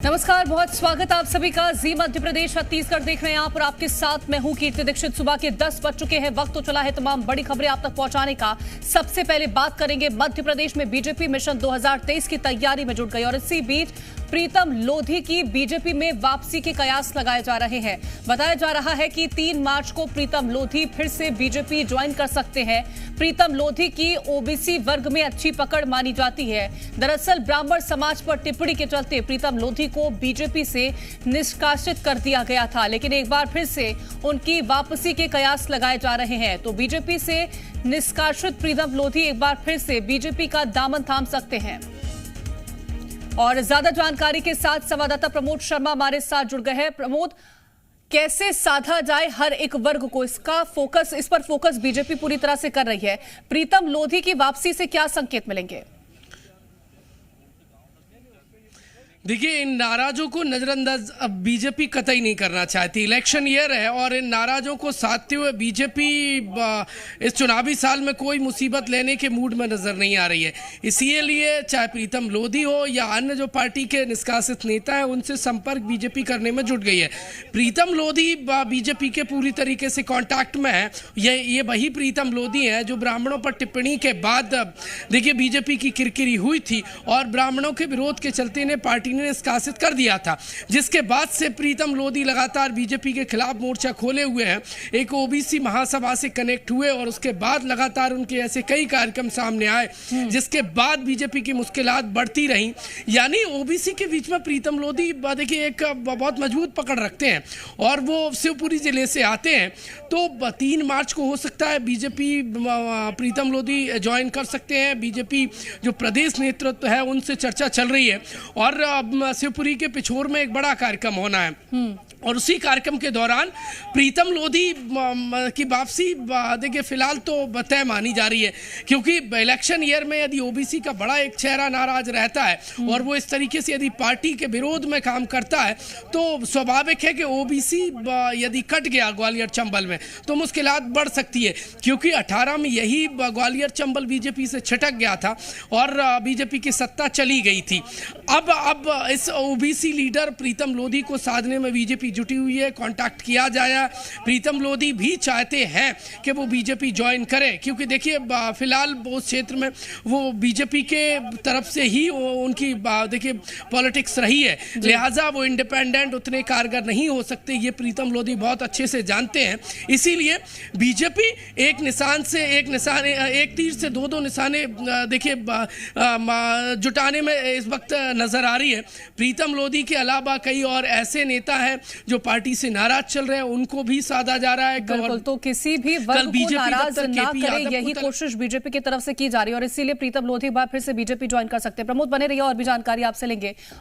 नमस्कार, बहुत स्वागत आप सभी का। जी मध्य प्रदेश छत्तीसगढ़ देख रहे हैं आप और आपके साथ मैं हूं कीर्ति दीक्षित। सुबह के 10 बज चुके हैं, वक्त तो चला है तमाम बड़ी खबरें आप तक पहुंचाने का। सबसे पहले बात करेंगे मध्य प्रदेश में बीजेपी मिशन 2023 की तैयारी में जुट गई और इसी बीच प्रीतम लोधी की बीजेपी में वापसी के कयास लगाए जा रहे हैं। बताया जा रहा है कि 3 मार्च को प्रीतम लोधी फिर से बीजेपी ज्वाइन कर सकते हैं। प्रीतम लोधी की ओबीसी वर्ग में अच्छी पकड़ मानी जाती है। दरअसल ब्राह्मण समाज पर टिप्पणी के चलते प्रीतम लोधी को बीजेपी से निष्कासित कर दिया गया था, लेकिन एक बार फिर से उनकी वापसी के कयास लगाए जा रहे हैं। तो बीजेपी से निष्कासित प्रीतम लोधी एक बार फिर से बीजेपी का दामन थाम सकते हैं। और ज्यादा जानकारी के साथ संवाददाता प्रमोद शर्मा हमारे साथ जुड़ गए हैं। प्रमोद, कैसे साधा जाए हर एक वर्ग को, इस पर फोकस बीजेपी पूरी तरह से कर रही है। प्रीतम लोधी की वापसी से क्या संकेत मिलेंगे? देखिए, इन नाराजों को नजरअंदाज अब बीजेपी कतई नहीं करना चाहती। इलेक्शन ईयर है और इन नाराजों को साधते हुए बीजेपी इस चुनावी साल में कोई मुसीबत लेने के मूड में नजर नहीं आ रही है। इसीलिए चाहे प्रीतम लोधी हो या अन्य जो पार्टी के निष्कासित नेता है, उनसे संपर्क बीजेपी करने में जुट गई है। प्रीतम लोधी बीजेपी के पूरी तरीके से कांटेक्ट में है। ये वही प्रीतम लोधी है जो ब्राह्मणों पर टिप्पणी के बाद देखिए बीजेपी की किरकिरी हुई थी और ब्राह्मणों के विरोध के चलते इन्हें पार्टी ने निष्कासित कर दिया था, जिसके बाद से प्रीतम लोधी लगातार बीजेपी के खिलाफ मोर्चा खोले हुए हैं। एक ओबीसी महासभा से कनेक्ट हुए और उसके बाद लगातार उनके ऐसे कई कार्यक्रम सामने आए, जिसके बाद बीजेपी की मुश्किलात बढ़ती रहीं। यानी ओबीसी के बीच में प्रीतम लोधी देखिए एक बहुत मजबूत पकड़ रखते हैं और वो शिवपुरी जिले से आते हैं। तो 3 मार्च को हो सकता है बीजेपी प्रीतम लोधी ज्वाइन कर सकते हैं। बीजेपी जो प्रदेश नेतृत्व है उनसे चर्चा चल रही है और शिवपुरी के पिछोर में एक बड़ा कार्यक्रम होना है और उसी कार्यक्रम के दौरान प्रीतम लोधी की वापसी देखिए फिलहाल तो तय मानी जा रही है, क्योंकि इलेक्शन ईयर में यदि ओबीसी का बड़ा एक चेहरा नाराज रहता है और वो इस तरीके से यदि पार्टी के विरोध में काम करता है तो स्वाभाविक है कि ओबीसी यदि कट गया ग्वालियर चंबल में तो मुश्किलात बढ़ सकती है, क्योंकि 18 में यही ग्वालियर चंबल बीजेपी से छिटक गया था और बीजेपी की सत्ता चली गई थी। अब इस ओबीसी लीडर प्रीतम लोधी को साधने में बीजेपी जुटी हुई है, कांटेक्ट किया जाए। प्रीतम लोधी भी चाहते हैं कि वो बीजेपी ज्वाइन करें, क्योंकि देखिए फिलहाल उस क्षेत्र में वो बीजेपी के तरफ से ही उनकी देखिए पॉलिटिक्स रही है, लिहाजा वो इंडिपेंडेंट उतने कारगर नहीं हो सकते। ये प्रीतम लोधी बहुत अच्छे से जानते हैं। इसीलिए बीजेपी एक तीर से दो निशाने देखिए जुटाने में इस वक्त नजर आ रही है। प्रीतम लोधी के अलावा कई और ऐसे नेता हैं जो पार्टी से नाराज चल रहे हैं, उनको भी साधा जा रहा है। बिल्कुल, तो किसी भी वर्ग को नाराज ना करे, यही कोशिश बीजेपी की तरफ से की जा रही है और इसीलिए प्रीतम लोधी बार फिर से बीजेपी ज्वाइन कर सकते हैं। प्रमोद बने रहिए, और भी जानकारी आपसे लेंगे।